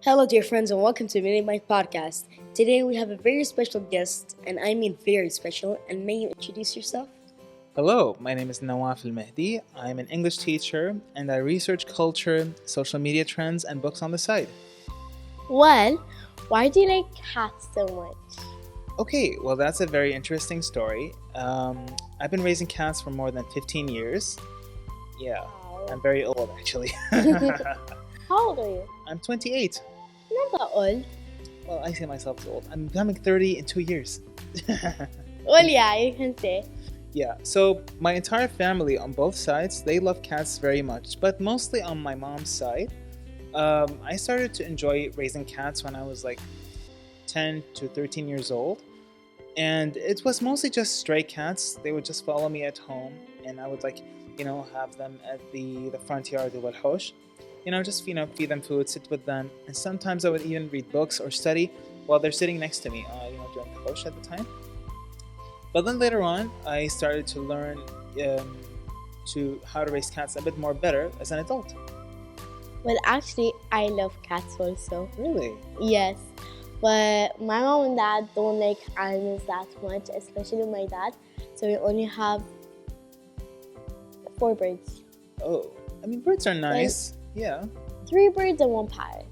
Hello, dear friends, and welcome to Mini My Podcast. Today we have a very special guest, and I mean very special. And may you introduce yourself? Hello, my name is Nawaf Almahdi. I'm an English teacher and I research culture, social media trends, and books on the side. Well, why do you like cats so much? Okay, well, that's a very interesting story. I've been raising cats for more than 15 years. Yeah, I'm very old actually. How old are you? I'm 28. Not that old. Well, I say myself as old. I'm becoming 30 in 2 years. Well, yeah, you can say. Yeah, so my entire family on both sides, they love cats very much, but mostly on my mom's side. I started to enjoy raising cats when I was like 10 to 13 years old. And it was mostly just stray cats. They would just follow me at home and I would have them at the front yard of Al-Hosh. Just feed them food, sit with them. And sometimes I would even read books or study while they're sitting next to me, during the Hosh at the time. But then later on, I started to learn how to raise cats a bit more better as an adult. Well, actually, I love cats also. Really? Yes. But my mom and dad don't like animals that much, especially my dad. So we only have 4 birds. Oh, I mean, birds are nice. Yeah. 3 birds and 1 parrot.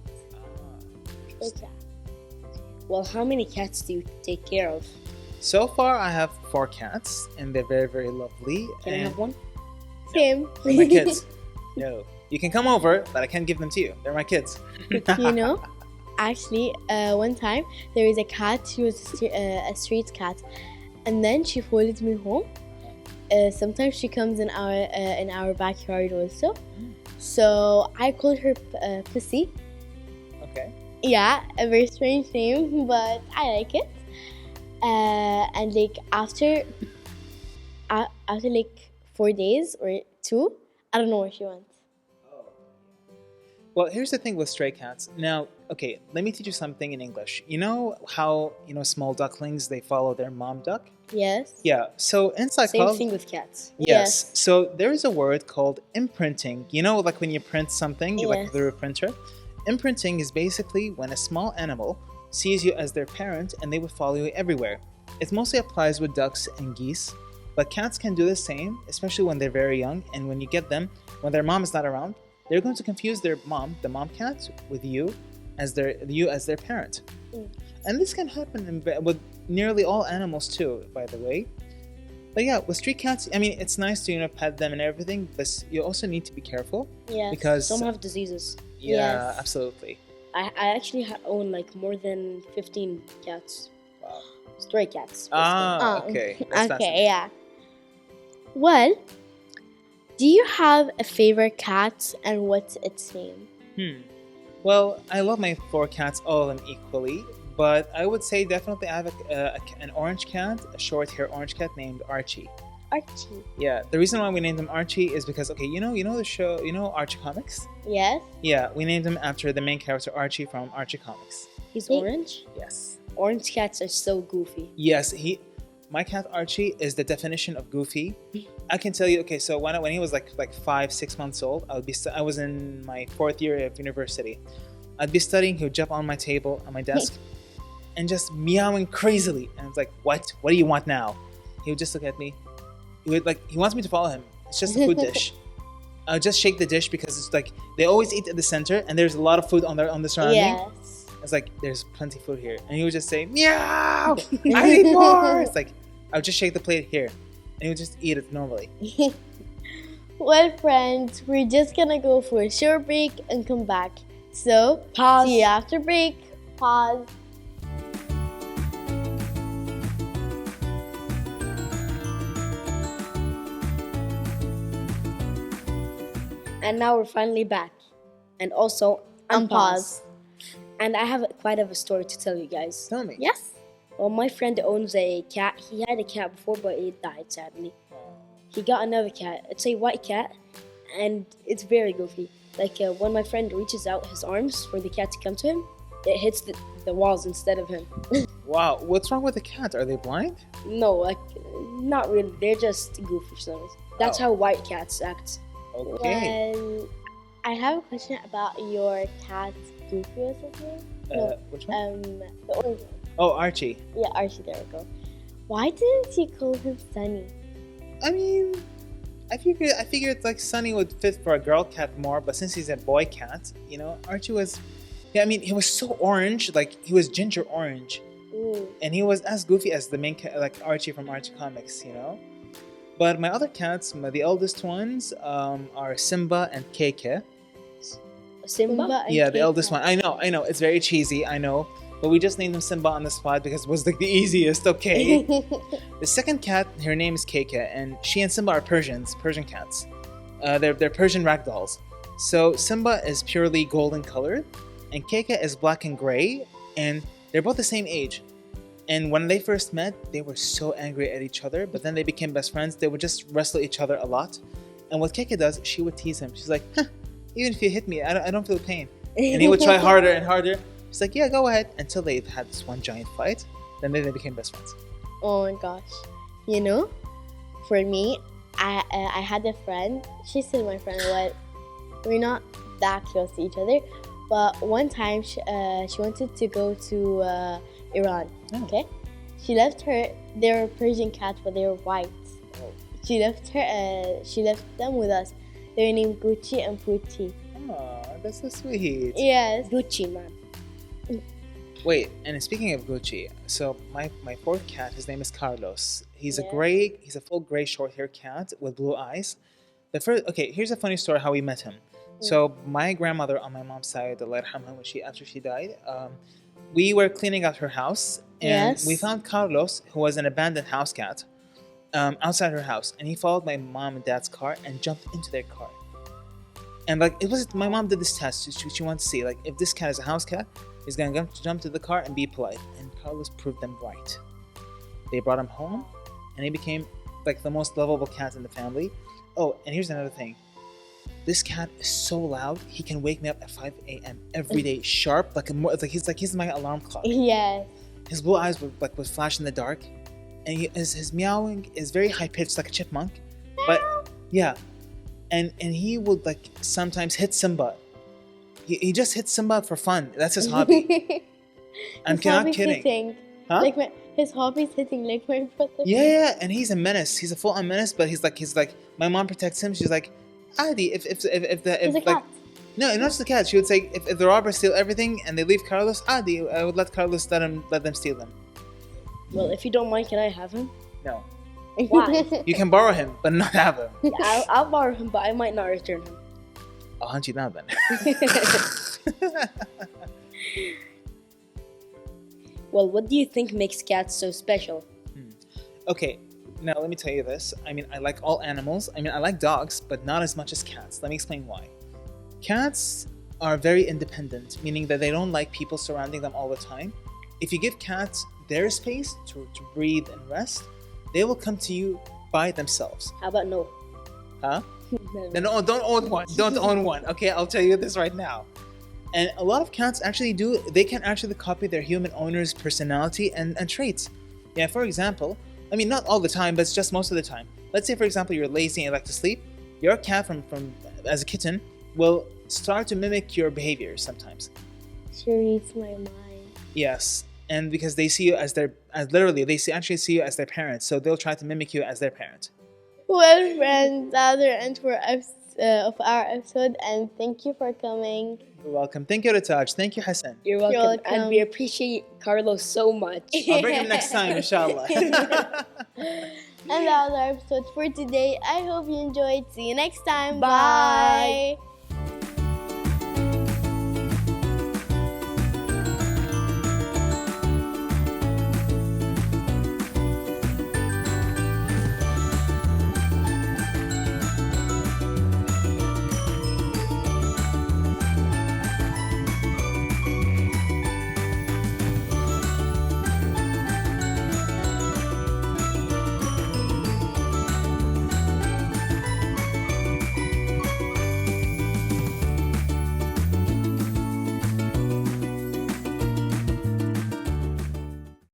Interesting. Well, how many cats do you take care of? So far, I have 4 cats, and they're very, very lovely. Can I have one? Same. They're my kids. No. You can come over, but I can't give them to you. They're my kids. Actually, one time, there was a cat. She was a street cat. And then she followed me home. Sometimes she comes in our backyard also. So I called her Pussy. Okay. Yeah, a very strange name, but I like it. And after 4 days or 2, I don't know where she went. Well, here's the thing with stray cats. Now, okay, let me teach you something in English. You know how, small ducklings, they follow their mom duck? Yes. Yeah, so in psychology... Same thing with cats. Yes. So there is a word called imprinting. Like when you print something, like through a printer. Imprinting is basically when a small animal sees you as their parent and they would follow you everywhere. It mostly applies with ducks and geese, but cats can do the same, especially when they're very young, and when you get them, when their mom is not around, they're going to confuse their mom, the mom cat, with you as their parent. And this can happen with nearly all animals too, by the way. But yeah, with street cats, I mean, it's nice to pet them and everything, but you also need to be careful. Yes. Because some have diseases. Yeah, Yes. absolutely. I actually own more than 15 cats. Wow. Stray cats. Okay. That's Okay, yeah. Well, do you have a favorite cat and what's its name? Well, I love my 4 cats, all of them equally, but I would say definitely I have an orange cat, a short-haired orange cat named Archie. Archie. Yeah, the reason why we named him Archie is because, you know the show, Archie Comics? Yes. Yeah, we named him after the main character Archie from Archie Comics. He's orange? Yes. Orange cats are so goofy. Yes, my cat Archie is the definition of goofy. I can tell you, okay, so when he was like 5-6 months old, I was in my 4th year of university. I'd be studying, he would jump on my table, on my desk, and just meowing crazily. And it's like, what do you want now? He would just look at me. He wants me to follow him. It's just a food dish. I'll just shake the dish because it's like they always eat at the center and there's a lot of food on the surrounding. Yes. It's like there's plenty of food here, and he would just say meow. I need more. It's like I would just shake the plate here, and he would just eat it normally. Well, friends, we're just gonna go for a short break and come back. So Pause. See you after break. Pause. And now we're finally back. And also, Unpause. And I have quite of a story to tell you guys. Tell me. Yes. Well, my friend owns a cat. He had a cat before, but it died, sadly. He got another cat. It's a white cat, and it's very goofy. When my friend reaches out his arms for the cat to come to him, it hits the walls instead of him. Wow, what's wrong with the cat? Are they blind? No, not really. They're just goofy for some reason. That's how white cats act. Okay. Well, I have a question about your cat's Goofy was his name? Which one? The orange one. Oh, Archie. Yeah, Archie, there we go. Why didn't he call him Sunny? I mean, I figured like Sunny would fit for a girl cat more, but since he's a boy cat, you know, Archie was. Yeah, I mean, he was so orange, like he was ginger orange, and he was as goofy as the main cat, like Archie from Archie Comics, you know. But my other cats, the eldest ones, are Simba and Keike. Simba? Yeah, the eldest one. I know, it's very cheesy, I know. But we just named him Simba on the spot because it was like the easiest, okay? The second cat, her name is Keike, and she and Simba are Persian cats. They're Persian ragdolls. So Simba is purely golden colored, and Keike is black and gray, and they're both the same age. And when they first met, they were so angry at each other, but then they became best friends. They would just wrestle each other a lot. And what Keike does, she would tease him. She's like, even if you hit me, I don't feel pain. And he would try harder and harder. She's like, yeah, go ahead. Until they had this one giant fight. Then they became best friends. Oh my gosh. You know, for me, I had a friend. She's still my friend, but we're not that close to each other. But one time she wanted to go to Iran. Oh. Okay, she left they were Persian cats, but they were white. Oh. She left them with us. They were named Gucci and Pucci. Oh, that's so sweet. Yes. Gucci, man. Wait, and speaking of Gucci, so my fourth cat, his name is Carlos. He's Yeah. he's a full gray short-haired cat with blue eyes. Here's a funny story how we met him. So my grandmother on my mom's side, Allah yarhamha, after she died, we were cleaning out her house, and Yes. we found Carlos, who was an abandoned house cat, outside her house, and he followed my mom and dad's car and jumped into their car. And like my mom did this test. She wanted to see like if this cat is a house cat, he's gonna jump to the car and be polite. And Carlos proved them right. They brought him home, and he became like the most lovable cat in the family. Oh, and here's another thing. This cat is so loud, he can wake me up at 5 a.m. every day, sharp, he's my alarm clock. Yes. His blue eyes would flash in the dark, and his meowing is very high pitched, like a chipmunk. But yeah, and he would like sometimes hit Simba. He just hits Simba for fun. That's his hobby. I'm not kidding. Hitting. Huh? Like his hobby is hitting like my brother. Yeah, and he's a menace. He's a full-on menace, but he's like my mom protects him. She's like, Adi, if He's a like cat. no, not just the cat. She would say if the robbers steal everything and they leave Carlos, Adi, I would let Carlos let them steal them. Well, if you don't mind, can I have him? No, Why? you can borrow him, but not have him. Yeah, I'll borrow him, but I might not return him. I'll hunt you down then. Well, what do you think makes cats so special? Okay, now let me tell you this. I mean, I like all animals. I mean, I like dogs, but not as much as cats. Let me explain why. Cats are very independent, meaning that they don't like people surrounding them all the time. If you give cats their space to breathe and rest, they will come to you by themselves. How about no? Huh? No. No, don't own one. Don't own one. Okay, I'll tell you this right now. And a lot of cats actually they can actually copy their human owner's personality and traits. Yeah, for example, I mean, not all the time, but it's just most of the time. Let's say, for example, you're lazy and you like to sleep. Your cat from as a kitten will start to mimic your behavior sometimes. She reads my mind. Yes, and because they see you as actually see you as their parent, so they'll try to mimic you as their parent. Well, friends, that's the end of our episode, and thank you for coming. You're welcome. Thank you, Retaaj. Thank you, Hassan. You're welcome. welcome. And we appreciate Carlos so much. I'll bring him next time, inshallah. And that was our episode for today. I hope you enjoyed. See you next time. Bye. Bye.